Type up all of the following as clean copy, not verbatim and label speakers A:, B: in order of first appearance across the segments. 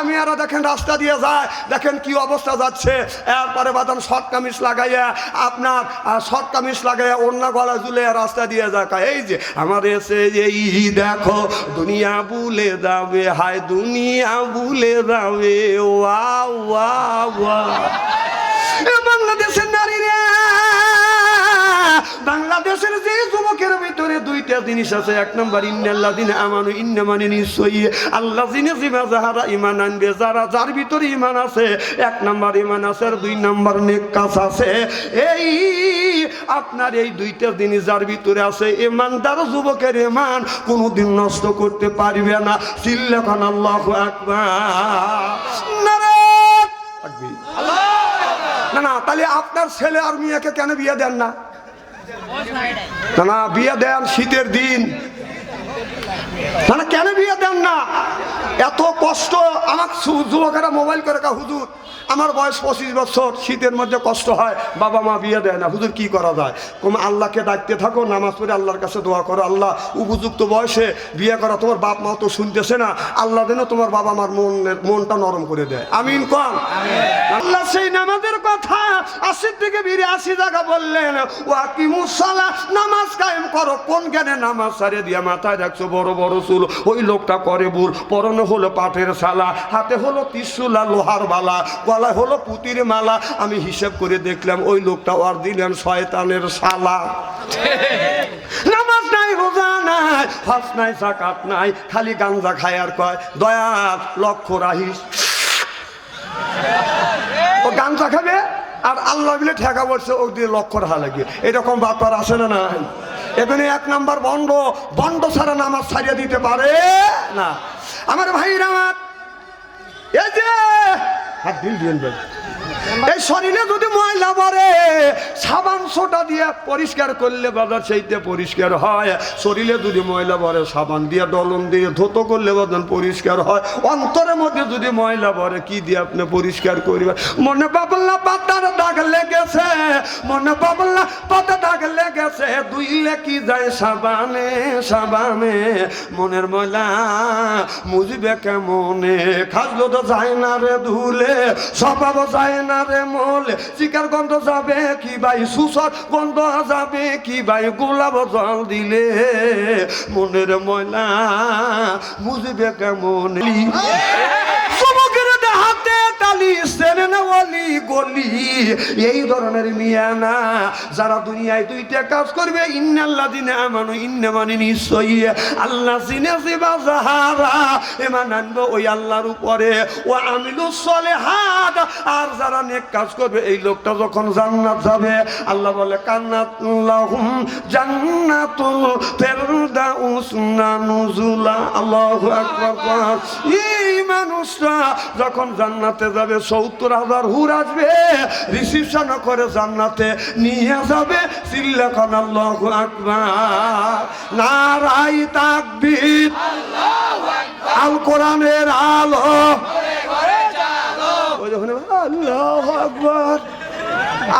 A: মেয়েরা দেখেন রাস্তা দিয়ে যায়, দেখেন কি অবস্থা যাচ্ছে। এরপরে বাদাম শর্ট কামিজ লাগাইয়া, আপনার শর্ট কামিজ লাগাইয়া ওড়না গলা ঝুলে রাস্তা দিয়ে যায়। এই যে আমার এসে এই দেখো দুনিয়া ভুলে যাবে, হায় দুনিয়া ভুলে যাবে। ওয়া ওয়া ওয়া বাংলাদেশের নারী রে, বাংলাদেশের যে যুবকের ভিতরে দুইটা জিনিস আছে। এক নম্বর ইন্নাল্লাযিনা আমানু, ইন্না মানে নিশ্চয়ই আল্লাযিনা যাহারা ঈমান আনবে, যার ভিতরে ঈমান আছে। এক নম্বর ঈমান আছে, আর দুই নম্বর নেক কাজ আছে। এই আপনার এই দুইটা জিনিস যার ভিতরে আছে, ঈমানদার যুবকের ঈমান কোনোদিন নষ্ট করতে পারবে না। চিল্লাখান আল্লাহু আকবার, নারায়ে তাকবীর। না না, তাহলে আপনার ছেলে আর মেয়েকে কেন বিয়ে দেন না? না বিয়ে দেন শীতের দিন, না কেন বিয়ে দেন না? এত কষ্ট। আমার যুবকেরা মোবাইল করে কা, হুজুর আমার বয়স 25 বছর, শীতের মধ্যে কষ্ট হয়, বাবা মা বিয়ে দেয় না, হুজুর কি করা যায়? তুমি আল্লাহকে ডাকতে থাকো, নামাজ পড়ে আল্লাহর কাছে দোয়া করো, আল্লাহ উপযুক্ত বয়সে বিয়ে করা। তোমার বাপ মা তো শুনতেছে না, আল্লাহ যেন তোমার বাবা মার মনটা নরম করে দেয়। আমিন কোন। আল্লাহ সেই নামাজের কথা 80 থেকে 82 জায়গা বললেন, ওয়াকিমুস সালাহ, নামাজ কায়েম করো। কোন জ্ঞানে নামাজ ছাড়ে দিয়া মাথায় রাখছো বড় বড় চুল, ওই লোকটা করে বুর, পরনে হলো পাটের শালা, হাতে হলো ত্রিশূল লোহার বালা, গলায় হলো পুতির মালা। আমি হিসাব করে দেখলাম ওই লোকটা অরিজিনাল শয়তানের শালা। নামাজ নাই, রোজা নাই, হজ নাই, যাকাত নাই, খালি গাঞ্জা খায় আর কয় দয়াল লক্ষ্য রাহিস। ও গাঞ্জা খাবে আর আল্লাহ মিলে ঠেকা বলছে, ও দিয়ে লক্ষ্য রাখা লাগে। এরকম ব্যাপার আসে না নাই? এখানে এক নাম্বার বন্ড, বন্ড ছাড়া নামাজ ছাড়িয়ে দিতে পারে না। আমার ভাইরা, আমার এই যে হাত দিন দিন ভাই, এই শরীরে যদি ময়লা পড়ে সাবান সোটা দিয়ে পরিষ্কার করলে বাজার সেইতে পরিষ্কার হয়। শরীরে যদি ময়লা পড়ে সাবান দিয়ে ডলন দিয়ে ধুতো করলে বাজার পরিষ্কার হয়। অন্তরের মধ্যে যদি ময়লা পড়ে কি দিয়ে আপনি পরিষ্কার করবেন? মনে বাবল্লা পাতার দাগ লেগেছে, মনে বাবল্লা পাতা দাগ লেগেছে, ধুইলে কি যায় সাবানে সাবানে। মনের ময়লা মুজবে কেমনে, খাজলো তো যায় না রে ধুলে, স্বভাব যায় না রে মোলে। চিকার গন্ধ যাবে কি ভাই, সুসর গন্ধ যাবে কি ভাই, গোলাপ জল দিলে মনের ময়লা মুজবে কেমন। হাতে তালি সেরেন ওয়ালি গলি, এই ধরনের মিয়া না যারা দুনিয়ায় দুইটা কাজ করবে। ইন্নাল্লাযিনা আমানু, ইন্না মানে নিশ্চয়ই আল্লাযিনা যাহারা ঈমান আনবে ওই আল্লাহর উপরে, ওয়া আমিলুস সলিহাত, আর যারা নেক কাজ করবে। এই লোকটা যখন জান্নাত যাবে, আল্লাহ বলে কান্নাতুল্লাহুম জান্নাতুল ফিরদাউস নুজুলা। আল্লাহু আকবার। এই মানুষটা যখন জান্নাতে যাবে 70,000 হুর আসবে, রিসিপশন করে জান্নাতে নিয়ে যাবে। চিল্লাখান আল্লাহু আকবার, নারায়ে তাকবীর, আল্লাহু আকবার। আল কোরআনের আলো ঘরে ঘরে জালো, ওই যখন আল্লাহু আকবার।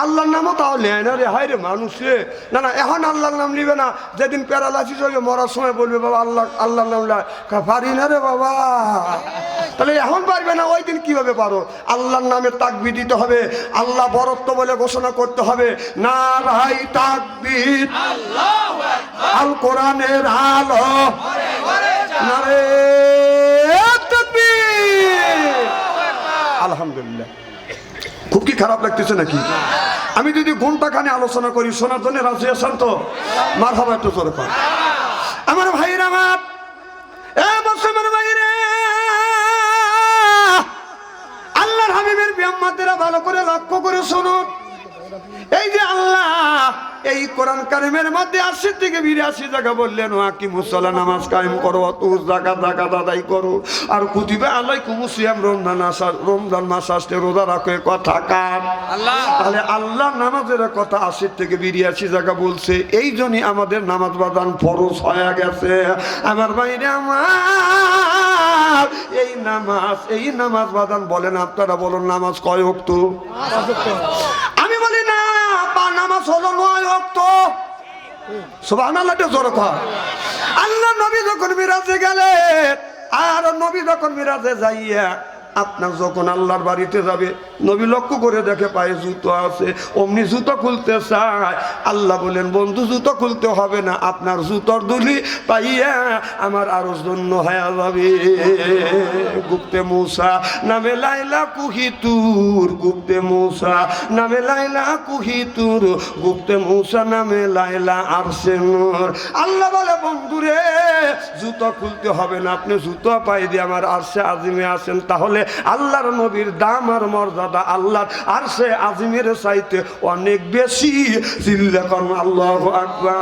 A: আল্লাহর নামও তাও নেয় না রে, হায় রে মানুষ রে। না না, এখন আল্লাহর নাম নিবে না। যেদিন প্যারালাইসিস হয়ে মরার সময় বলবে বাবা আল্লাহ আল্লাহর নাম পারি না রে বাবা। তাহলে এখন পারবে না, ওই দিন কিভাবে পারো? আল্লাহর নামে তাকবীর দিতে হবে, আল্লাহ বরত্ব বলে ঘোষণা করতে হবে। নারায়ে তাকবীর, আল্লাহু আকবার। আল কোরআনের আলো ঘরে ঘরে জালো, নারায়ে তাকবীর। আলহামদুলিল্লাহ। খুব কি খারাপ লাগতেছে নাকি? আমি যদি ঘন্টাখানে আলোচনা করি, শোনার জন্য রাজি আছেন তো? মারহাবা, একটু জোরে কর। আমার ভাইরা, আমার মুসলমান ভাইরা, আল্লাহর হাবিবের বিয়াম্মাদেরা ভালো করে লক্ষ্য করে শুনুন। এই যে আল্লাহ এই কোরআন কারিমের মধ্যে 80 থেকে 82 জায়গা বললেন, ওয়াকিমুস সালাহ, নামাজ কায়েম করো, ওয়াতুজ যাকাত, যাকাত আদায় করো, আর কুতিবা আলাইকুমুস সিয়াম, রমজান মাস আসতে রোজা রাখো। কথা কার? আল্লাহ। তাহলে আল্লাহ নামাজের কথা 80 থেকে 82 জায়গা বলছে। এই জন্যই আমাদের নামাজ বাদান ফরজ হয়ে গেছে। আমার ভাইরা আমার, এই নামাজ বাদান বলেন, আপনারা বলুন নামাজ কয় ওয়াক্ত? আমি বলি না, নামাজ হলো 9 ওয়াক্ত। সুবহানাল্লাহ, জোরে কর। আল্লাহ নবী যখন মিরাজে গেলেন, আর নবী যখন মিরাজে যাইয়া আপনার যখন আল্লাহর বাড়িতে যাবে নবী লক্ষ্য করে দেখে পায়ে জুতো আছে, অমনি জুতো খুলতে চায়। আল্লাহ বলেন বন্ধু জুতো খুলতে হবে না, আপনার জুতোর দুলি পাইয়া আমার আরো জন্য হয়ে যাবে। গুপ্তে মূসা নামে লাইলা কুহিতুর, গুপ্তে মূসা নামে লাইলা কুহিতুর, গুপ্তে মূসা নামে লাইলা আরশে নূর। আল্লাহ বলে বন্ধুরে জুতো খুলতে হবে না, আপনি জুতো পাই দিয়ে আমার আরশে আজিমে আছেন। তাহলে আল্লাহর নবীর দাম আর মর্যাদা আল্লাহর আরশে আজিমের চাইতে অনেক বেশি। চিল্লাকান আল্লাহু আকবার।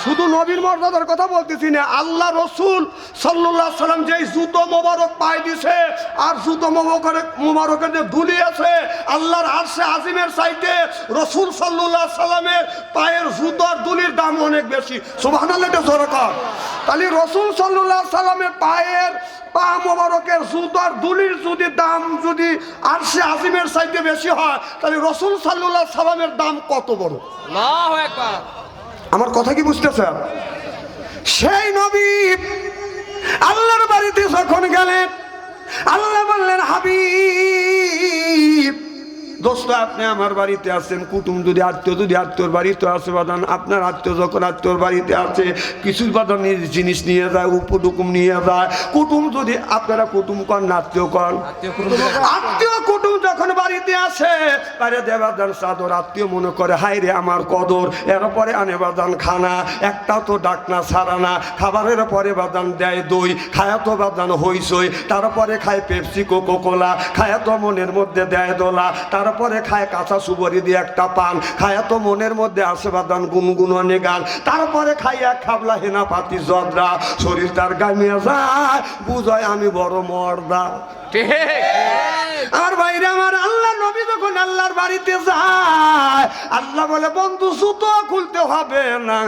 A: শুধু নবীর মর্যাদার কথা বলতেছি না, আল্লাহ রসুল সাল্লাল্লাহু আলাইহি সাল্লাম যেই জুতো মোবারক পায় দিছে আর জুতো মোবারকের যে ধুলি আছে আল্লাহর আরশে আজিমের চাইতে রসুল সাল্লাল্লাহু আলাইহি সাল্লামের পায়ের জুতোর ধুলির দাম অনেক বেশি। সুবহানাল্লাহ জোরে কর। তাহলে রসুল সাল্লাল্লাহু আলাইহি সাল্লামের পায়ের পা মোবারকের জুতোর ধুলির যদি দাম যদি আরশে আজিমের চাইতে বেশি হয় তাহলে রসুল সাল্লাল্লাহু আলাইহি সাল্লামের দাম কত বড়। আল্লাহু আকবার। আমার কথা কি বুঝতেছেন? সেই নবী আল্লাহর বাড়িতে যখন গেলেন আল্লাহ বললেন হাবিব দোস্ত আপনি আমার বাড়িতে আছেন, কুটুম যদি আত্মীয়র বাড়িতে আছে বাদান, আপনার আত্মীয় যখন আত্মীয়র বাড়িতে আছে কিছু বাদান জিনিস নিয়ে যায়, উপটুকুম নিয়ে যায়। কুটুম যদি আপনারা কুটুম কর না আত্মীয় কর, আত্মীয় কুটুম যখন বাড়িতে আসে বাইরে দেবাদান চাদর, আত্মীয় মনে করে হাই রে আমার কদর, এরপরে আনে বাদান খানা, একটা তো ডাকনা ছাড়ানা, খাবারের পরে বাদান দেয় দই, খায়া তো বাদান হইসই, তারপরে খায় পেপসি কোকো কোলা, খায়া তো মনের মধ্যে দেয় দোলা, তারপরে খায় কাঁচা সুবরি দিয়ে একটা পান, খায়া তো মনের মধ্যে আসে বাদান গুনগুননে গান, তারপরে খাই এক খাবলা হেনা পাতি জদরা, শরীর তার গামিয়ে যায়, বুঝায় আমি বড় মর্দা। আমার ভাইরে আমার আল্লাহ নবী যখন আল্লাহর বাড়িতে যায় আল্লাহ বলে বন্ধু জুতো খুলতে হবে না,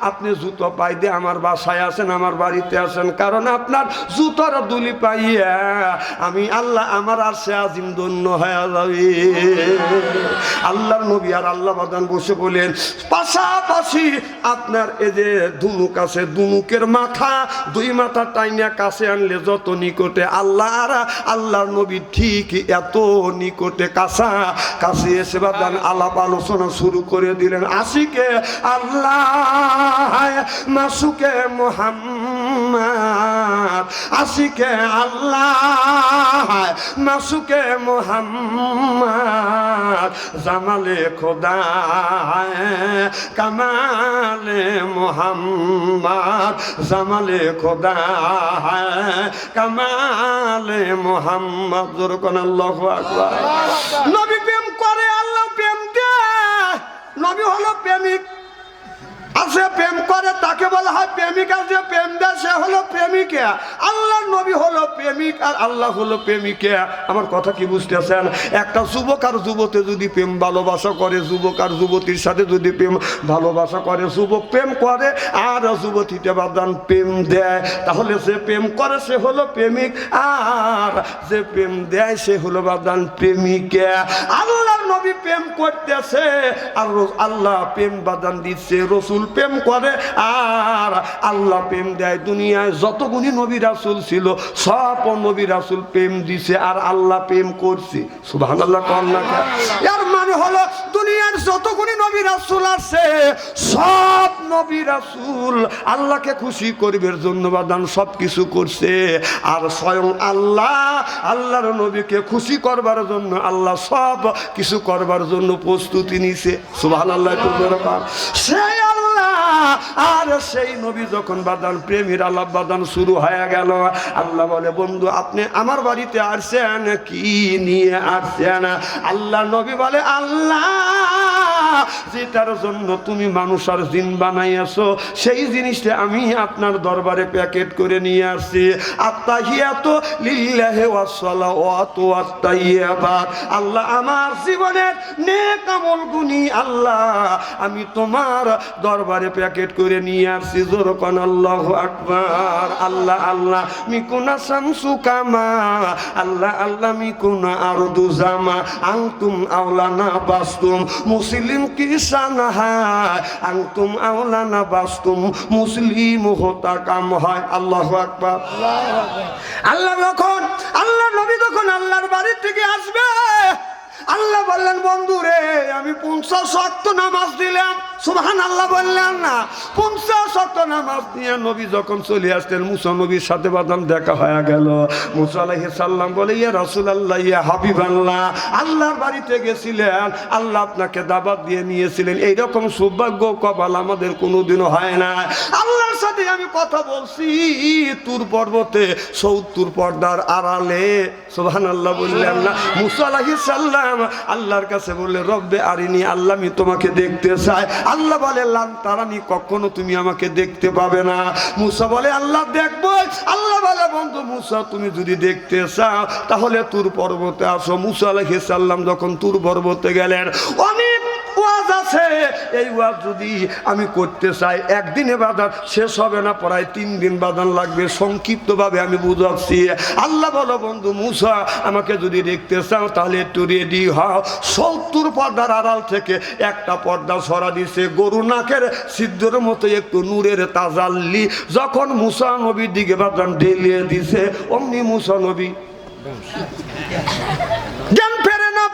A: আপনি জুতো পাই দিয়ে আমার বাসায় আসেন, আমার বাড়িতে আসেন, কারণ আপনার জুতোর দুলি পাইয়া আমি আল্লাহ আমার আরশে আজিম ধন্য হয়ে যাবে। আল্লাহর নবী আর আল্লাহ বাদান বসে বলেন পাশাপাশি আপনার এই যে ধুনুক আছে, ধুনুকের মাথা দুই মাথা টাইনা কাছে আনলে যত নিকটে আল্লাহ আর আল্লাহর নবী ঠিক এত নিকটে কাছে এসে বাদান আলাপ আলোচনা শুরু করে দিলেন। আশিকে আল্লাহ মাসুকে মুহাম্মদ, আশিকে আল্লাহ মাসুকে মুহাম্মদ, জামালে খোদা কামালে মুহাম্মদ, জামালে খোদা কামালে মুহাম্মদ। জোরকন আল্লাহু আকবার। নবী প্রেম করে, আল্লাহ প্রেম দেয়। নবী হলো প্রেমিক, আছে প্রেম করে তাকে বলা হয় প্রেমিক, আর যে প্রেম দেয় সে হলো প্রেমিকা। আল্লাহর নবী হলো প্রেমিক আর আল্লাহ হলো প্রেমিকা। আমার কথা কি বুঝতেছেন? একটা যুবক আর যুবতী যদি প্রেম ভালোবাসা করে, যুবক আর যুবতীর সাথে যদি প্রেম ভালোবাসা করে, যুবক প্রেম করে আর যুবতীতে বাদান প্রেম দেয়, তাহলে যে প্রেম করে সে হলো প্রেমিক আর যে প্রেম দেয় সে হলো বাদান প্রেমিকা। আল্লাহর নবী প্রেম করতেছে আর আল্লাহ প্রেম বাদান দিচ্ছে, রসুল প্রেম করে আর আল্লাহ প্রেম দেয়। দুনিয়ায় যতগুলি নবী রাসূল ছিল সব নবী রাসূল প্রেম দিছে আর আল্লাহ প্রেম করছে। সুবহানাল্লাহ। এর মানে হলো দুনিয়ার যতগুলি নবী রাসূল আছে সব নবী রাসূল আল্লাহকে খুশি করবার জন্য বাদান সব কিছু করছে, আর স্বয়ং আল্লাহ আল্লাহর নবীকে খুশি করবার জন্য আল্লাহ সব কিছু করবার জন্য প্রস্তুতি নিছে। সুবহানাল্লাহ। সেই আর সেই নবী যখন বাদান প্রেমের আলাপ বাদান শুরু হয়ে গেল, আল্লাহ বলে বন্ধু আপনি আমার বাড়িতে আসছেন কি নিয়ে আসছেন? আল্লাহ নবী বলে আল্লাহ যেটার জন্য তুমি মানুষ আর জিন বানাইয়াছো সেই জিনিসটা আমি আপনার দরবারে প্যাকেট করে নিয়ে আসছি। আত্তাহিয়াতু লিল্লাহি ওয়াস সালাওয়াতু ওয়াত তাইয়্যিবাত। আল্লাহ আমার জীবনের নেক আমল গুনি আল্লাহ আমি তোমার দরবারে প্যাকেট করে নিয়ে আসছি। জোরকান আল্লাহু আকবার। আল্লাহ আল্লাহ মিকুনা শামসু কামা, আল্লাহ আল্লাহ মিকুনা আরদু জামা, আনতুম আওলানা বাস্তুম মুসলিম কিসানা হয়, আনতুম আওলানা বাস্তুম মুসলিম হতা কাম হয়। আল্লাহু আকবার। আল্লাহ যখন আল্লাহ নবী বাড়ি থেকে আসবে। আল্লাহ বললেন বন্ধু রে আমি 50 ওয়াক্ত নামাজ দিলাম, সুবহানাল্লাহ বললেন না। 50 ওয়াক্ত নামাজ দিয়ে নবী যখন চলে আসতেন মুসা নবীর সাথে বাদাম দেখা হয়ে গেল। মুসা আলাইহিস সালাম বলে ইয়া রাসূলুল্লাহ ইয়া হাবিবাল্লাহ, আল্লাহর বাড়িতে গেছিলেন, আল্লাহ আপনাকে দাওয়াত দিয়ে নিয়েছিলেন, এইরকম সৌভাগ্য কপাল আমাদের কোনোদিনও হয় না। আল্লাহর সাথে আমি কথা বলছি তুর পর্বতে 70 পর্দার আড়ালে, সুবহানাল্লাহ বললেন না। মুসা আলাইহিস সালাম আল্লাহর কাছে বললে রব্বে আরিনি, আল্লাহ আমি তোমাকে দেখতে চাই। আল্লাহ বলে লান তারানি, কখনো তুমি আমাকে দেখতে পাবে না। মুসা বলে আল্লাহ দেখবো। আল্লাহ বলে বন্ধু মুসা তুমি যদি দেখতে চাও তাহলে তুর পর্বতে আসো। মুসা আলাইহিস সালাম যখন তুর পর্বতে গেলেন, অনেক ওয়াজ আছে, এই ওয়াজ যদি আমি করতে চাই একদিনে বাদান শেষ হবে না, প্রায় 3 দিন বাদান লাগবে। সংক্ষিপ্তভাবে আমি বুঝাচ্ছি। আল্লাহ বলো বন্ধু মুসা আমাকে যদি দেখতে চাও তাহলে একটু রেডি হও। 70 পর্দার আড়াল থেকে একটা পর্দা সরা দিছে, গরু নাকের সিদ্ধর মতো একটু নূরের তাজাল্লি যখন মুসা নবীর দিকে বাদান ঢেলিয়ে দিছে, অমনি মুসা নবী জ্ঞান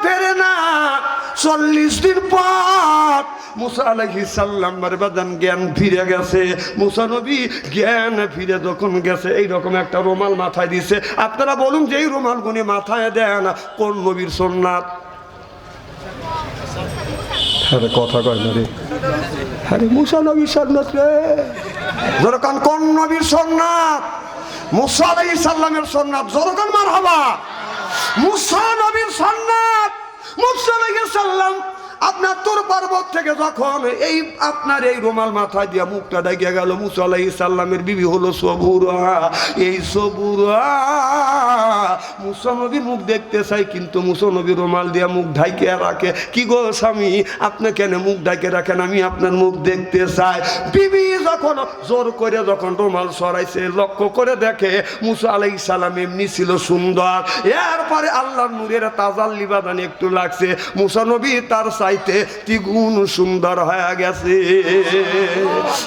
A: ফেরে না। 40 দিন পর মুসা আলাইহিস সালাম বাদান জ্ঞান ফিরে গেছে। মুসা নবী জ্ঞান ফিরে যখন গেছে এইরকম একটা রুমাল মাথায় দিছে। আপনারা বলুন যে এই রুমাল গুনি মাথায় দেন কোন নবীর সুন্নাত? আরে কথা কয় না রে, আরে মুসা নবীর সুন্নাত রে। যখন কোন নবীর সুন্নাত? মুসা আলাইহিস সালামের সুন্নাত। যখন মারহাবা মুসা নবীর সুন্নাত। মুসা আলাইহিস সালাম আপনার তুর পর্বত থেকে যখন এই আপনার এই রুমাল মাথায় দিয়া মুখটা ঢেকে গেল, মুসা আলাইহিস সালামের বিবি হলো সবুরা। এই সবুরা মুসা নবীর মুখ দেখতে চাই, কিন্তু মুসা নবী রুমাল দিয়া মুখ ঢাইকে রাখে। কি গো স্বামী আপনি কেন মুখ ঢাইকে রাখেন? আমি আপনার মুখ দেখতে চাই। বিবি যখন জোর করে যখন রুমাল সরাইছে, লক্ষ্য করে দেখে মুসা আলাইহিস সালাম এমনি ছিল সুন্দর, এরপরে আল্লাহর নূরের তাজাল্লি বাদান একটু লাগছে, মুসা নবী তার চাইতে দ্বিগুণ সুন্দর হয়ে গেছে।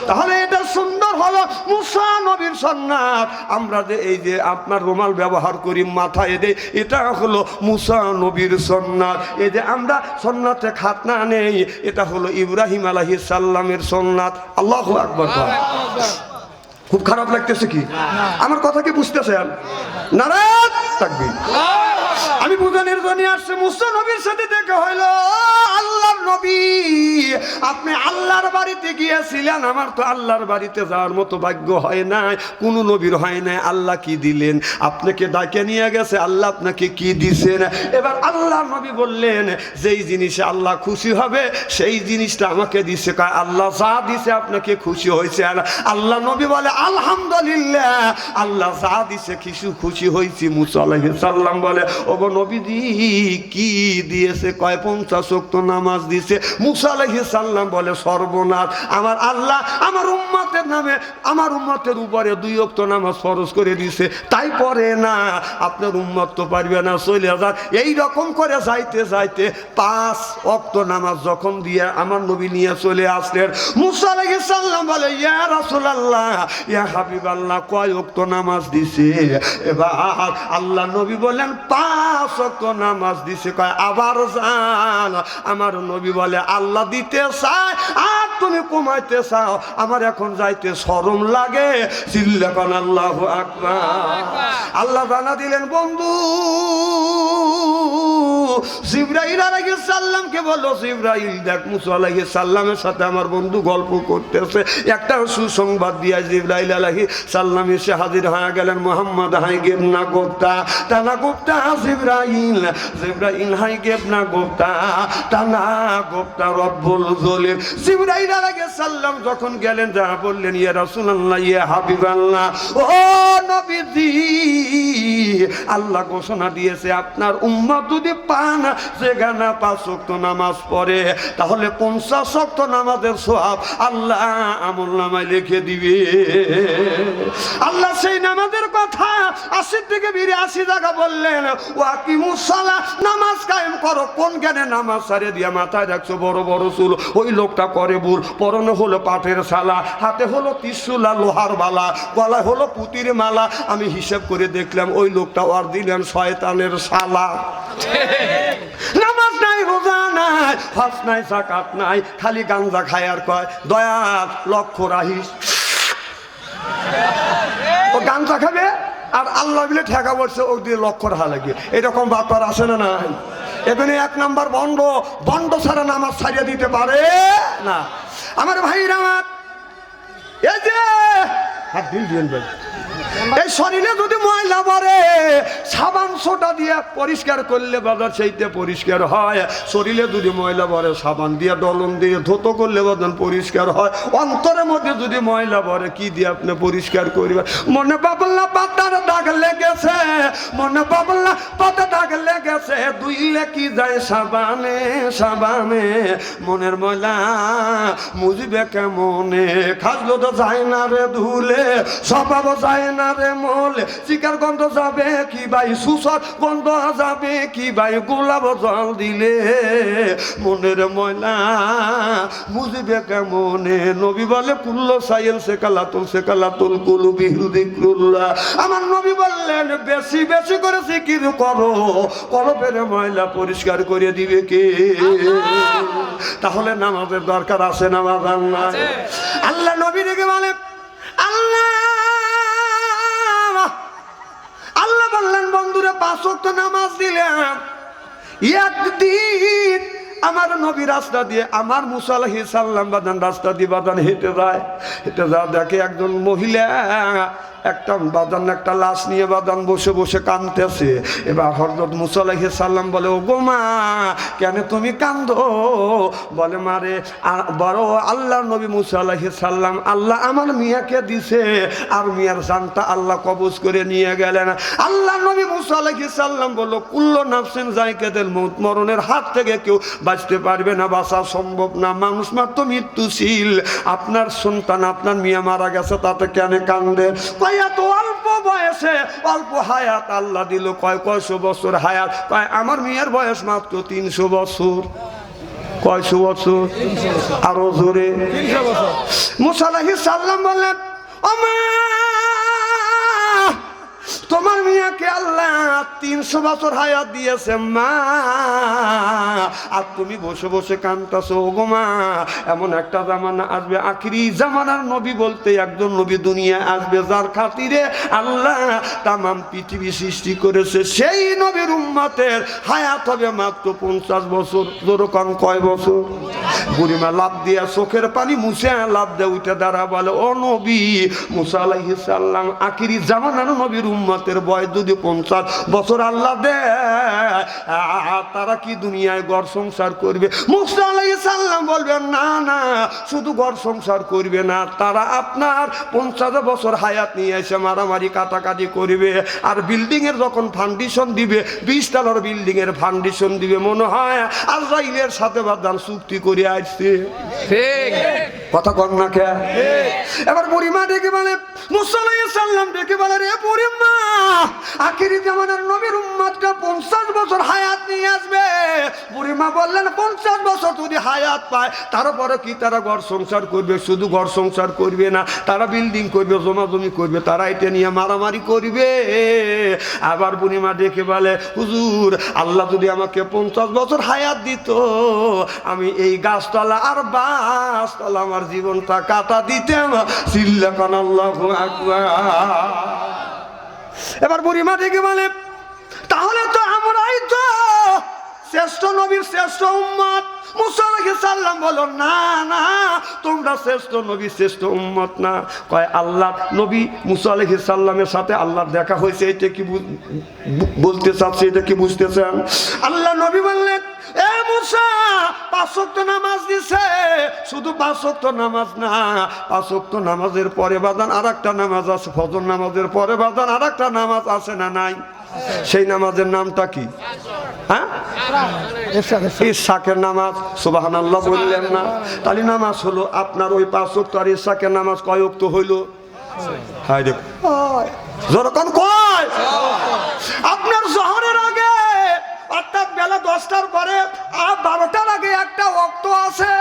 A: তাহলে এটা সুন্দর হলো মুসা নবীর সুন্নাত। আমরা যে এই যে আপনার রুমাল ব্যবহার করি মাথায় দেই, এটা হলো মুসা নবীর সুন্নাত। এই যে আমরা সুন্নাতে খাতনা নেই, এটা হলো ইব্রাহিম আলাইহিস সালামের সুন্নাত। আল্লাহু আকবার। খুব খারাপ লাগতেছে কি? আমার কথা কি বুঝতেছেন? নারায়ণ তাকবীর। আমি বুঝানোর জন্য আসছে। মুসা নবীর সাথে দেখা হইলো। আল্লাহর নবী আপনি আল্লাহর বাড়িতে গিয়েছিলেন, আমার তো আল্লাহর বাড়িতে যাওয়ার মতো ভাগ্য হয় নাই, কোন নবীর হয় নাই। আল্লাহ কি দিলেন? আপনাকে ডাকে নিয়ে গেছে, আল্লাহ আপনাকে কি দিছেন? এবার আল্লাহর নবী বললেন যেই জিনিসে আল্লাহ খুশি হবে সেই জিনিসটা আমাকে দিছে। আল্লাহ যা দিছে আপনাকে খুশি হয়েছেন? আল্লাহ নবী বলে আলহামদুলিল্লাহ, আল্লাহ যা দিছে কিছু খুশি হয়েছি। মুসা আলাইহিস সালাম বলে ওগো নবীজি কি দিয়েছে? কয় 50 ওয়াক্ত নামাজ দিছে। মুসা আলাইহিস সালাম বলে সর্বনাশ, আমার আল্লাহ আমার উম্মতের নামে আমার উম্মতের উপরে 2 ওয়াক্ত নামাজ ফরজ করে দিছে, তাই পড়ে না। আপনার উম্মত তো পারবে না, চলে যান। এই রকম করে যাইতে যাইতে 5 ওয়াক্ত নামাজ যখন দিয়ে আমার নবী নিয়ে চলে আসলেন, মুসা আলাইহিস সালাম বলে ইয়া রাসূলুল্লাহ ইয়া হাবিবাল্লাহ কয় ওয়াক্ত নামাজ দিছে? এবার আল্লাহ নবী বলেন 5 ওয়াক্ত নামাজ দিছে। কয় আবার জান? আমার নবী বলে আল্লাহ দিতে চায় আর তুমি কমাইতে চাও, আমার এখন যাইতে শরম লাগে। চিল্লাকান আল্লাহু আকবার। আল্লাহ জানা দিলেন বন্ধু জিবরাইল আলাইহিস সালামকে বলল জিবরাইল দেখ মুসা আলাইহিস সালামের সাথে আমার বন্ধু গল্প করতেছে, একটা সুসংবাদ দিয়া জিবরাইল আলাইহিস সালাম এসে হাজির হয়ে গেলেন। মুহাম্মদ হাই গেবনা গোপ্তা টানা গোপ্তা জিবরাইল, জিবরাইল হাই গেবনা গোপ্তা টানা গোপ্তা রব্বুল জলিল। জিবরাইল আলাইহিস সালাম যখন গেলেন যা বললেন ইয়া রাসূলুল্লাহ ইয়া হাবিবাল্লাহ, ও নবীজি আল্লাহ ঘোষণা দিয়েছে আপনার উম্মত যদি পান যে না 5 ওয়াক্ত নামাজ পড়ে, তাহলে 50 ওয়াক্ত নামাজের সওয়াব আল্লাহ আমলনামায় লিখে দিবে। আল্লাহ সেই নামাজের কথা 80 থেকে 82 জায়গা বললেন, ওয়াকিমুস সালাহ, নামাজ কায়েম করো। কোন জ্ঞানে নামাজ ছাড়ে দিয়া মাথায় রাখছো বড় বড় চুল, ওই লোকটা করে ভুল। পরনে হলো পাটের শালা, হাতে হলো ত্রিশূল আর লোহার বালা, গলায় হলো পুতির মালা। আমি হিসাব করে দেখলাম ওই লোকটা অরিজিনাল শয়তানের শালা। নামাজ নাই, রোজা নাই, হজ নাই, যাকাত নাই, খালি গাঞ্জা খায় আর কয় দয়াল লক্ষ্য রাহিস। ও গাঞ্জা খাবে আর আল্লাহ বিলে ঠেকা বলছে ও দিয়ে লক্ষ্য রাখা লাগে। এরকম ব্যাপার আসে না নাই? এখানে 1 নাম্বার বন্ড, বন্ড ছাড়া নামাজ ছাড়িয়ে দিতে পারে না। আমার ভাইরা, আমার এই যে হাত দিল দিন ভাই, এই শরীরে যদি ময়লা পড়ে সাবান সোটা দিয়ে পরিষ্কার করলে বাজার সেইতে পরিষ্কার হয়। শরীরে যদি ময়লা পড়ে সাবান দিয়ে ডলন দিয়ে ধুতো করলে বাজার পরিষ্কার হয়। অন্তরের মধ্যে যদি ময়লা পড়ে কি দিয়ে আপনি পরিষ্কার করবেন? মনে বাবল্লা পাতার দাগ লেগেছে, মনে বাবল্লা পাতা দাগ লেগেছে, ধুইলে কি যায় সাবানে সাবানে, মনের ময়লা মুজবে কেমনে, খাজলো তো যায় না রে ধুলে, স্বভাব যায় না রে মলে, চিকার গন্ধ যাবে কি ভাই, সুসর গন্ধ যাবে কি ভাই, গোলাপ জল দিলে মনের ময়লা মুজবে কেমনে। নবী বলে কুল্লো সাইল সে কালাতুল কুলুবি যিকরুল্লাহ। আমার নবী বললেন বেশি বেশি করে জিকির করো, কলবের ময়লা পরিষ্কার করে দিবে কে? তাহলে নামাজের দরকার আছে না বাজার না? আল্লাহ নবী রেখে বলে, আল্লাহ বললেন বন্ধুরে 5 ওয়াক্ত নামাজ দিলেন। একদিন আমার নবী রাস্তা দিয়ে, আমার মুসা আলাইহিস সালাম বাদান রাস্তা দিয়ে বাদান হেঁটে যায়, হেঁটে যা দেখে একজন মহিলা একটা বাদান একটা লাশ নিয়ে বাদান বসে বসে কাঁদতেছে। এবার হযরত মুসা আলাইহিস সালাম বলে, ও গো মা, কেন তুমি কাঁদো? বলে মারে বড় আল্লাহ নবী মুসা আলাইহিস সালাম, আল্লাহ আমার মিয়াকে দিছে আর মিয়ার জানটা আল্লাহ কবজ করে নিয়ে গেলেন। আল্লাহ নবী মুসা আলাইহিস সালাম বলল, কুল্লু নাফসিন যায়কাতুল মাউত, মরণের হাত থেকে কেউ বাঁচতে পারবে না, বাঁচা সম্ভব না, মানুষ মাত্র মৃত্যুশীল। আপনার সন্তান আপনার মিয়া মারা গেছে, তাতে কেন কান্দে? এত অল্প বয়সে অল্প হায়াত আল্লাহ দিল, কয়শো বছর হায়াত। আমার মেয়ের বয়স মাত্র 300 বছর। কয়শো বছর? আরো জোরে। মুসা আলাইহিস সালাম বললেন, ও মা, তোমার মিয়াকে আল্লাহ 300 বছর হায়াত দিয়েছে মা, আর তুমি বসে বসে কাঁদতেছো। ও গো মা, এমন একটা জামানা আসবে, আখিরি জামানার নবী বলতে একজন নবী দুনিয়ায় আসবে, যার খাতিরে আল্লাহ তামাম পৃথিবী সৃষ্টি করেছে। সেই নবীর উম্মতের হায়াত হবে মাত্র 50 বছর। যেরকম কয় বছর? বুড়িমা লাভ দিয়া চোখের পানি মুছে লাভ দিয়ে উঠে দাঁড়া বলে, ও নবী মুসা আলাইহিস সালাম, আখিরি জামানার নবীর উম্মতের বয়স যদি 50 বছর আল্লাহ দেয়, তারা কি দুনিয়ায় ঘর সংসার করবে? মুসা আলাইহিস সালাম বলবেন, না না, শুধু ঘর সংসার করবে না, তারা আপনার 50 বছর হায়াত নিয়ে এসে মারামারি কাটাকাটি করবে। আর বিল্ডিং এর যখন ফাউন্ডেশন দিবে, 20 তলার বিল্ডিং এর ফাউন্ডেশন দিবে, মনে হয় আজরাইলের সাথে বাদান চুক্তি করে আসছে। ঠিক কথা কর না কে? এবার বুড়িমা ডেকে বলে, মুসা আলাইহিস সালাম ডেকে বলে, রে বুড়িমা, আখিরি জামানার নবীর উম্মতটা 50 বছর হায়াত নিয়ে আসবে। বুড়িমা বললেন, 50 বছর যদি হায়াত পায়, তারপরে কি তারা ঘর সংসার করবে? শুধু ঘর সংসার করবে না, তারা বিল্ডিং করবে, জমাজমি করবে, তারা এটা নিয়ে মারামারি করবে। আবার বুড়িমা ডেকে বলে, হুজুর, আল্লাহ যদি আমাকে 50 বছর হায়াত দিত, আমি এই গাছতলা আর বাসতলা আমার জীবনটা কাটা দিতাম। চিল্লাকান আল্লাহু আকবার। এবার বুড়িমা ডেকে বলে, তাহলে তো আমরাই তো শ্রেষ্ঠ নবীর শ্রেষ্ঠ উম্মত। মুসা আলাইহিস সালাম বলো, না না, তোমরা শ্রেষ্ঠ নবী শ্রেষ্ঠ উম্মত না। কয় আল্লাহ নবী মুসা আলাইহিস সালামের সাথে আল্লাহর দেখা হয়েছে, এটা কি বলতে চাচ্ছে? এটা কি বুঝতেছেন? আল্লাহ নবী বললেন, এ মুসা 5 ওয়াক্ত নামাজ দিছে, শুধু 5 ওয়াক্ত নামাজ না, 5 ওয়াক্ত নামাজের পরে বাদান আরেকটা নামাজ আছে, ফজর নামাজের পরে বাদান আরেকটা নামাজ আছে না নাই? সেই নামাজের নামটা কি? হ্যাঁ, ইশাকের নামাজ। সুবহানাল্লাহ বললেন না? তাহলে নামাজ হলো আপনার ওই 5 ওয়াক্ত, আর ইশাকের নামাজ কয় ওয়াক্ত হইল? হায় দেখ যখন কয় আপনার জোহরের আগে অর্থাৎ বেলা 10টার পরে আর 12টার আগে একটা ওয়াক্ত আছে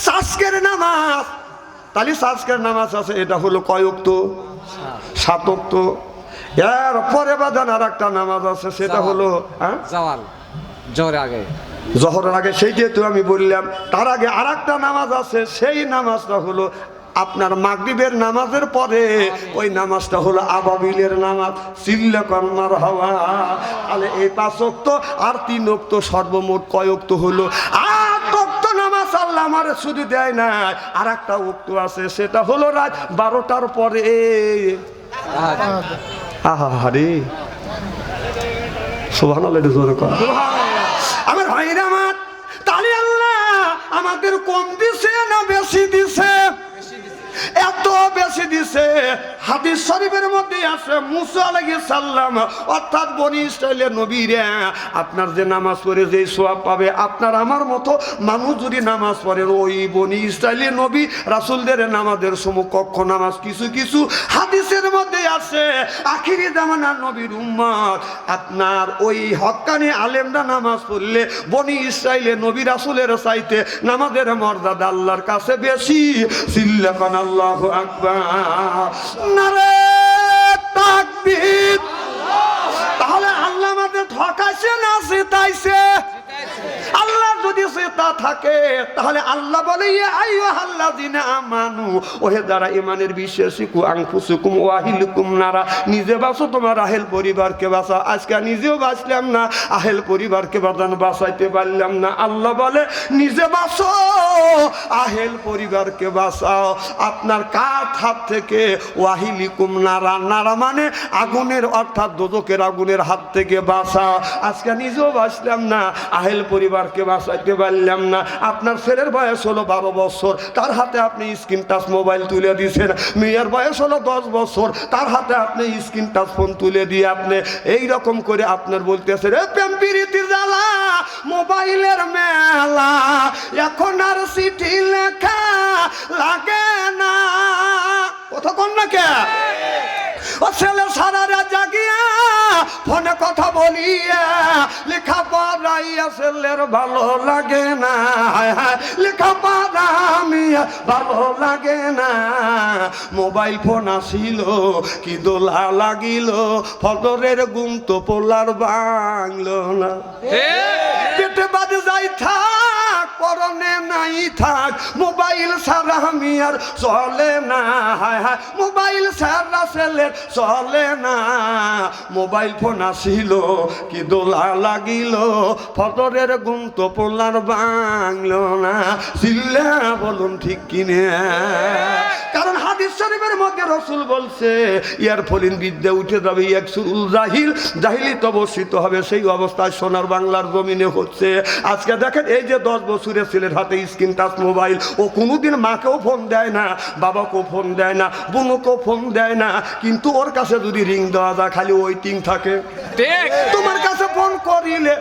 A: সাজকের নামাজ। তাহলে সাজকের নামাজ আছে, এটা হলো কয় ওয়াক্ত? 7 ওয়াক্ত। এর পরে বাদান আর একটা নামাজ আছে, সেটা হলো
B: জাওয়াল, জোহরের আগে,
A: জোহরের আগে। সেইটাই তো আমি বললাম। তার আগে আর একটা নামাজ আছে, সেই নামাজটা হলো আপনার মাগরিবের নামাজের পরে, ওই নামাজটা হলো আবাবিলের নামাজ। চিল্লা কন্মার হাওয়া। তাহলে এই 5 ওয়াক্ত আর 3 ওয়াক্ত, সর্বমোট কয় ওয়াক্ত হলো? 8 ওয়াক্ত নামাজ আল্লাহ আমারে শুধু দেয় না, আর একটা ওয়াক্ত আছে, সেটা হলো রাত 12টার পরে। আহারে সুবহানাল্লাহ, জোরে কর আমার ভাইরা আমার। তাহলে আল্লাহ আমাদের কম দিছে না বেশি দিছে? এত বেশি দিছে। হাদিস শরীফের মধ্যে আছে মুসা আলাইহিস সালাম অর্থাৎ বনি ইসরাইলের নবীরা আপনার যে নামাজ পড়ে যে সওয়াব পাবে, আপনার আমার মতো মানুষ যদি নামাজ পড়ে ওই বনি ইসরাইলের নবী রাসূলদের নামাজের সমকক্ষ নামাজ। কিছু কিছু হাদিসের মধ্যে আছে আখিরি জামানার নবীর উম্মত আপনার ওই হক্কানি আলেমরা নামাজ পড়লে বনি ইসরাইলের নবী রাসূলের চাইতে নামাজের মর্যাদা আল্লাহর কাছে বেশি। চিল্লাকান আল্লাহু আকবার, নারে তাকবীর। তাহলে আল্লাহ আমাদের ঠকাইছে না জিতাইছে? আল্লাহ যদি জেতা থাকে তাহলে আল্লাহ বলে ইয়া আইয়ুহাল্লাযিনা আমানু, ওহে যারা ঈমানের বিশ্বাসী, কু আনফুসুকুম ওয়া আহলিকুম নারা, নিজে বাঁচো তোমার আহেল পরিবারকে বাঁচাও। আজকে নিজেও বাঁচলাম না, আহেল পরিবারকে বাঁচাইতে পারলাম না। আল্লাহ বলে নিজে বাঁচো, আহেল পরিবারকে বাঁচাও আপনার কার হাত থেকে? ওয়াহিলিকুম নারা, নারা মানে আগুনের অর্থাৎ দোজখের আগুনের হাত থেকে বাঁচাও। আজকে নিজেও বাঁচলাম না, আহেল পরিবারকে বাঁচাইতে পারলাম না। আপনার ছেলের বয়স হলো 12 বছর, তার হাতে আপনি স্ক্রিন টাচ মোবাইল তুলে দিয়েছেন। মেয়ের বয়স হলো 10 বছর, তার হাতে আপনি স্ক্রিন টাচ ফোন তুলে দিয়ে আপনি এই রকম করে আপনার বলতেছেন প্রেম প্রীতির জ্বালা, মোবাইলের মেলা, এখন আর চিঠি লেখা লাগে না। কথা কোন না কে? ও ছেলে সারা রাত জাগিয়া ফোনে কথা বলিয়া লেখা পড়াইয়া ছেলের ভালো লাগে না, লেখা পড়া আমি ভালো লাগে না। মোবাইল ফোন আসিল কি দোলা লাগিল, ফজরের ঘুম তো পোলার বাংলো না। পেটে বাদে যাই থাক, পরনে নাই থাক, মোবাইল ছাড়া আমি আর চলে না, মোবাইল ছাড়া ছেলের চলে না। মোবাইল ফোন আসিল কি দোলা লাগিল, ফজরের ঘুম তো পোলার বাংলো না। চিল্লা বলুন ঠিক কিনে? কারণ হাদিস শরীফের মধ্যে রাসূল বলছে ইয়ারফলিন বিদ্যা উঠে যাবে, ইয়াকসুরুল জাহিল, জাহিলি তবসিত হবে। সেই অবস্থায় সোনার বাংলার জমিনে হচ্ছে। আজকে দেখেন এই যে 10 বছরের ছেলের হাতে স্ক্রিন টাচ মোবাইল, ও কোনোদিন মাকেও ফোন দেয় না, বাবাকেও ফোন দেয় না, বোনকেও ফোন দেয় না, কিন্তু ওর কাছে যদি রিং দেওয়া যায় খালি ওয়েটিং থাকে। তোমার কাছে ফোন করিলে,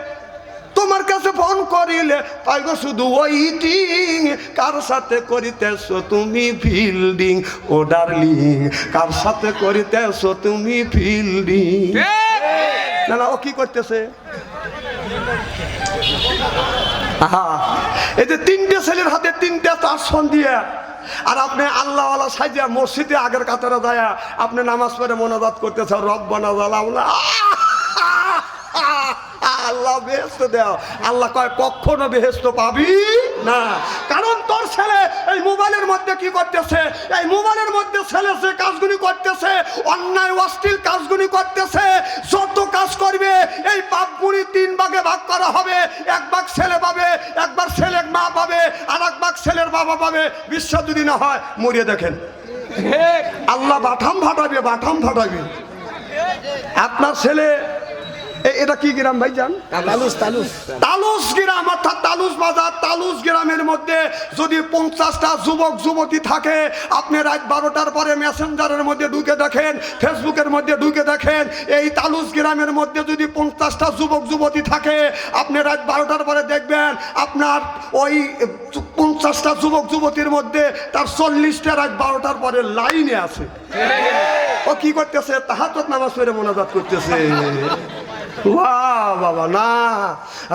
A: তোমার কাছে ফোন করিলে পাইব শুধু ওয়েটিং। কার সাথে করিতেছো তুমি ফিল্ডিং, ও ডার্লিং, কার সাথে করিতেছো তুমি ফিল্ডিং? না না, ও কি করতেছে? এই যে 3টে ছেলের হাতে 3টে চারশন দিয়ে, আর আপনি আল্লাহওয়ালা সাইজা মসজিদে আগের কাতারে যায় আপনি নামাজ পড়ে মোনাজাত করতেছে রব্বানা জালামনা, আল্লাহ বেহেশত দাও। আল্লাহ কয় কখনো বেহেশত পাবি না। কারণ তোর ছেলে এই মোবাইলের মধ্যে কি করতেছে? এই মোবাইলের মধ্যে ছেলে যে কাজগুলি করতেছে, অন্যায় অশ্লীল কাজগুলি করতেছে, যত কাজ করবে এই পাপগুলি 3 ভাগে ভাগ করা হবে। 1 ভাগ ছেলে পাবে, 1 ভাগ ছেলের মা পাবে, আর 1 ভাগ ছেলের বাবা পাবে। বিশ্বাস যদি না হয় মরিয়ে দেখেন, আল্লাহ বাঠাম ফাটাবে, বাঠাম ফাটাবে। আপনার ছেলে এটা কি গ্রাম ভাই জান?
B: তালুস তালুস
A: তালুস গ্রাম, অর্থাৎ তালুস বাজার। তালুস গ্রামের মধ্যে যদি 50টা যুবক যুবতী থাকে, আপনি রাত 12টার পরে মেসেঞ্জারের মধ্যে ঢুকে দেখেন, ফেসবুকের মধ্যে ঢুকে দেখেন, এই তালুস গ্রামের মধ্যে যদি 50টা যুবক যুবতী থাকে, আপনি রাত 12টার পরে দেখবেন আপনার ওই 50টা যুবক যুবতীর মধ্যে তার 40টা রাত 12টার পরে লাইনে আছে। ও কি করতেছে? তাহাজ্জুদ নামাজ পড়ে মোনাজাত করতেছে। বাহ বাবা, না,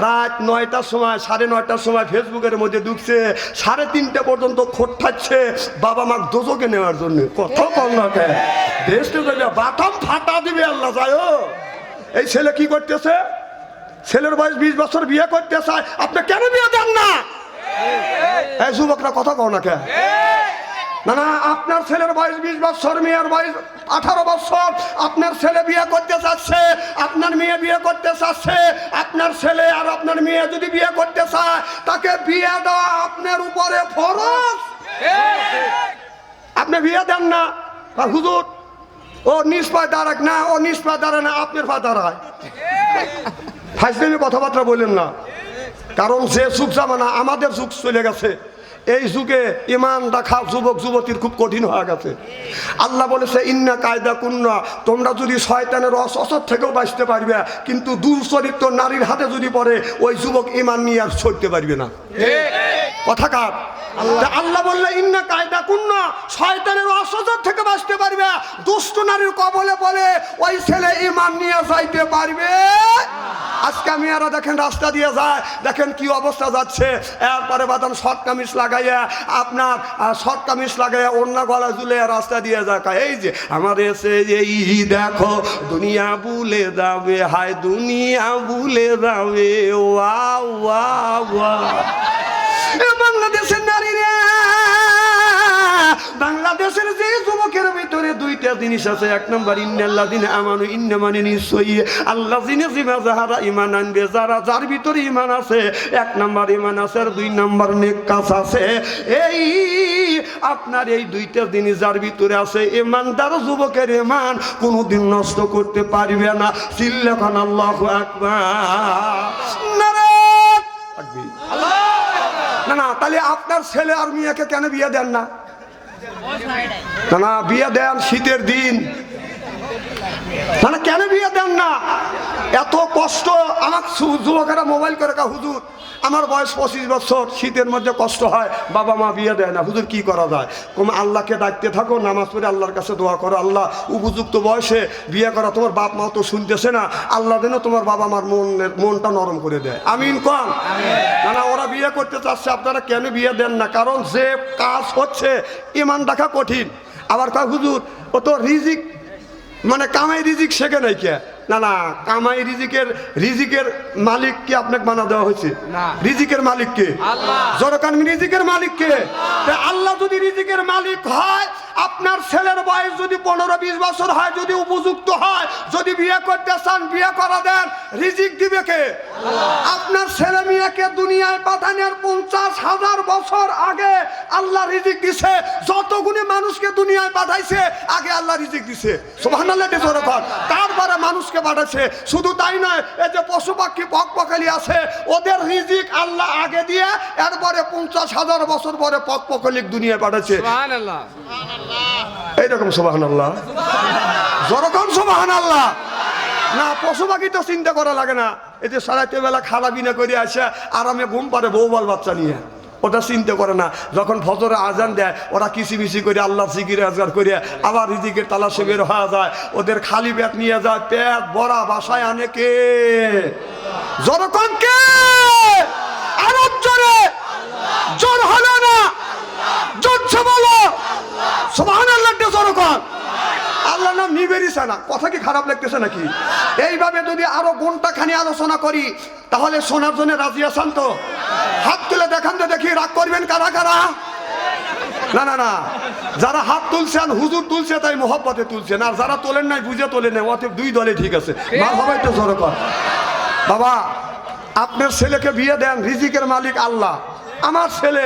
A: রাত 9টার সময়, 9:30টার সময় ফেসবুকের মধ্যে ঢুকছে, 3:30 পর্যন্ত খোঁটাচ্ছে বাবা মা দোজকে নেওয়ার জন্য। কত কম না দেশটা যাবে বাটাম ফাটা দিবে আল্লাহ যায়। এই ছেলে কি করতেছে? ছেলের বয়স 20 বছর, বিয়ে করতে চায়, আপনি কেন বিয়ে দেন না? এই যুবকরা কথা কও না কে? না না, আপনার ছেলের বয়স 20 বছর, মেয়ের বয়স 18 বছর, আপনার ছেলে বিয়ে করতে চাচ্ছে, আপনার মেয়ে বিয়ে করতে চাচ্ছে, আপনার ছেলে আর আপনার মেয়ে যদি বিয়ে করতে চায়, তাকে বিয়ে দেওয়া আপনার উপরে ফরজ। আপনি বিয়ে দেন না, হুজুর ও নিজ পায়ে দাঁড়াক না, ও নিজ পায়ে দাঁড়ায় না, আপনার পা দাঁড়ায়। ফাইজলামি কথাবার্তা বললেন না, কারণ যে যুগ জামানা আমাদের যুগ চলে গেছে, এই যুগে ইমান রাখা যুবক যুবতীর খুব কঠিন হয়ে গেছে। আল্লাহ বলেছে ইন্না কায়দা কুন্না, তোমরা যদি শয়তানের অসৎ থেকেও বাঁচতে পারবে, কিন্তু দুর্চরিত্র নারীর হাতে যদি পড়ে, ওই যুবক ইমান নিয়ে আর ছড়তে পারবে না। কথা কার? আল্লাহ বললে ইন্না কায়দা কুন্না, শয়তানের অসৎ থেকে বাঁচতে পারবে, দুষ্ট নারীর কবলে বলে ওই ছেলে ইমান নিয়ে যাইতে পারবে। আজকে মেয়েরা দেখেন রাস্তা দিয়ে যায়, দেখেন কি অবস্থা যাচ্ছে। এরপরে বাদাম শর্ট কামিজ লাগাইয়া, আপনার শর্ট কামিজ লাগাইয়া ওড়না গলা ঝুলে রাস্তা দিয়ে যায়। এই যে আমার এসে এই দেখো দুনিয়া ভুলে যাবে, হায় দুনিয়া ভুলে যাবে। ওয়া ওয়া ওয়া, বাংলাদেশের নারী রে, বাংলাদেশের যে যুবকের ভিতরে দুইটা জিনিস আছে। 1 নম্বর ইন্নাল্লাযিনা আমানু, ইন্না মানে নিশ্চয়ই, আল্লাযিনা যিনা যাহারা ঈমান আনবে, যার ভিতরে ঈমান আছে। 1 নম্বর ঈমান আছে, আর 2 নম্বর নেক কাজ আছে। এই আপনার এই দুইটা জিনিস যার ভিতরে আছে, ঈমানদার যুবকের ঈমান কোনোদিন নষ্ট করতে পারবে না। চিল্লাখান আল্লাহু আকবার, নারায়ে তাকবীর। না না, তাহলে আপনার ছেলে আর মেয়েকে কেন বিয়ে দেন না? না বিয়ে দেন শীতের দিন, মানে কেন বিয়ে দেন না? এত কষ্ট। আমার যুবকেরা মোবাইল করে কা, হুজুর আমার বয়স 25 বছর, শীতের মধ্যে কষ্ট হয়, বাবা মা বিয়ে দেয় না, হুজুর কি করা যায়? তুমি আল্লাহকে ডাকতে থাকো, নামাজ পড়ে আল্লাহর কাছে দোয়া করো, আল্লাহ উপযুক্ত বয়সে বিয়ে করা, তোমার বাপ মা তো শুনতেছে না, আল্লাহ যেন তোমার বাবা মার মনটা নরম করে দেয়। আমিন কম। না না, ওরা বিয়ে করতে চাচ্ছে, আপনারা কেন বিয়ে দেন না? কারণ যে কাজ হচ্ছে ইমান রাখা কঠিন। আবার কয় হুজুর ও তো রিজিক, মানে কামাই রিজিক শেখে নাই কে? না না, কামাই রিজিকের মালিক কি আপনাকে বানা দেওয়া হয়েছে? রিজিকের মালিক কে? আল্লাহ। যখন রিজিকের মালিক কে? আল্লাহ যদি রিজিকের মালিক হয়, আপনার ছেলের বয়স যদি 15-20 বছর হয়, যদি উপযুক্ত হয়, যদি বিয়ে করতে চান বিয়ে করা দেন, রিজিক দিবে কে? আপনার ছেলে মেয়েকে দুনিয়ায় পাঠানোর 50,000 বছর আগে আল্লাহ রিজিক দিছে। যতগুলি মানুষকে দুনিয়ায় পাঠাইছে, আগে আল্লাহ রিজিক দিছে। সুবহানাল্লাহ। তারপরে মানুষকে পাঠাচ্ছে। শুধু তাই নয়, এই যে পশু পাখি পকপকালি আছে, ওদের রিজিক আল্লাহ আগে দিয়ে এরপরে 50,000 বছর পরে পকপকালিক দুনিয়ায় পাঠাচ্ছে। সুবহানাল্লাহ। এইরকম সুবহানাল্লাহ, যরকম সুবহানাল্লাহ। না, পশু পাখি তো চিন্তা করা লাগে না। এই যে সারাতে বেলা খালা বিনা করে আসে, আরামে ঘুম পারে বউ বাল বাচ্চা নিয়ে, ওটা চিন্তা করে না। যখন ফজরে আজান দেয়, ওরা কিসিমিসি করে আল্লাহ জিকির আজগার করে আবার রিজিকের তালাশে বের হয়ে যায়। ওদের খালি পেট নিয়ে যায়, পেট ভরা বাসায় আনে কে? যরকম কে? আরো জোরে, জোর হলো না, জোরছে বলো সুবহানাল্লাহ। যরকম আল্লাহর নাম নিবেরিছে না। কথা কি খারাপ লাগতেছে নাকি? এইভাবে যদি আরো ঘন্টা খানি আলোচনা করি, তাহলে শোনার জন্য রাজি আছেন তো? হাত তুলে দেখান তো দেখি, রাগ করবেন কারা কারা? না না না, যারা হাত তুলছেন হুজুর তুলছে তাই মোহব্বতে তুলছেন, আর যারা তোলেন নাই বুঝে তোলেন নাই, অতএব দুই দলে ঠিক আছে। সবাই তো যরকম। বাবা, আপনার ছেলেকে বিয়ে দেন, রিজিকের মালিক আল্লাহ। আমার ছেলে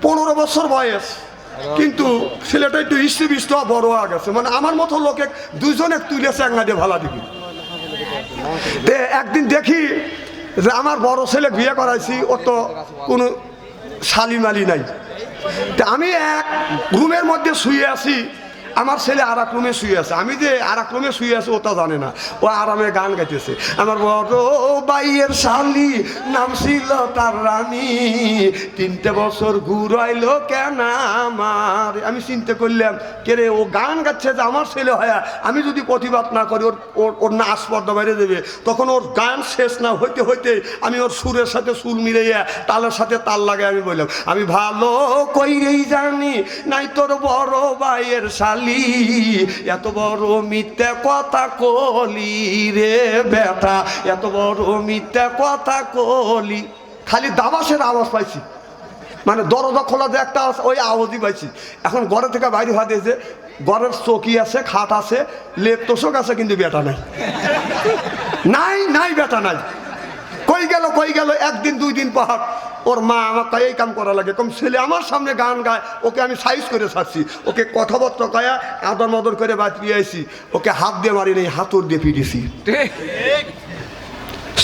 A: 15 বছর বয়স, কিন্তু ছেলেটা একটু ইষ্ট বড় হয়ে গেছে। মানে আমার মতো লোকে দুজনে তুলেছে, এক দিয়ে ভালা দিবি। তে একদিন দেখি যে আমার বড় ছেলে বিয়ে করাইছি, ও তো কোনো শালিমালি নাই। তা আমি এক রুমের মধ্যে শুয়ে আছি, আমার ছেলে আর এক রুমে শুয়ে আছে। আমি যে আর এক রুমে শুয়ে আছি ওটা জানে না, ও আরামে গান গাইতেছে। আমার বড় ভাইয়ের শালি নাম ছিল তার রানী, 3টে বছর ঘুরাইলো কেন আমার। আমি চিন্তা করলাম কে রে, ও গান গাচ্ছে যে আমার ছেলে হয়, আমি যদি প্রতিবাদ না করি ওর না আসপর্দা বাইরে দেবে। তখন ওর গান শেষ না হইতে হইতে আমি ওর সুরের সাথে সুর মিলাইয়া তালের সাথে তাল লাগে আমি বললাম, আমি ভালো কইরেই জানি নাই তোর বড় ভাইয়ের শালি এত বড় মিথ্যা কথা কলি রে বেটা, এত বড় মিথ্যা কথা কলি। খালি দাবাসের আওয়াজ পাইছি, মানে দরজা খোলা যে একটা ওই আওয়াজই পাইছি। এখন ঘরে থেকে বাইরে হওয়া দিয়েছে, ঘরের চৌকি আছে, খাট আছে, লেপ তোষক আছে, কিন্তু বেটা নাই। নাই নাই বেটা নাই। কই গেল একদিন 2 দিন পর ওর মা আমাকে এই কাম করা লাগে, কম ছেলে আমার সামনে গান গায়, ওকে আমি সাইজ করে ছাড়ছি, ওকে কথাবার্তা কয়া আদর মদর করে বাঁচিয়ে আইছি, ওকে হাত দিয়ে মারি নেই, হাতুর দিয়ে পিটিয়েছি।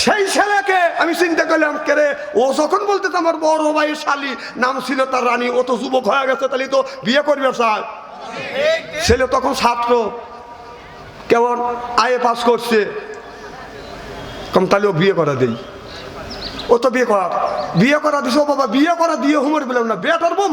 A: সেই ছেলেকে আমি চিন্তা করলাম কে রে, ও যখন বলতে আমার বড় ভাইয়ের শালি নাম ছিল তার রানী, ও তো যুবক হয়ে গেছে, তাহলে তো বিয়ে করবে স্যার। ছেলে তখন ছাত্র, কেমন আয়ে পাস করছে, কম তাহলে ও বিয়ে করা দেই। ও তো বিয়ে করা দিছে, ও বাবা বিয়ে করা দিয়ে হুমর বললাম না, বেটার বউ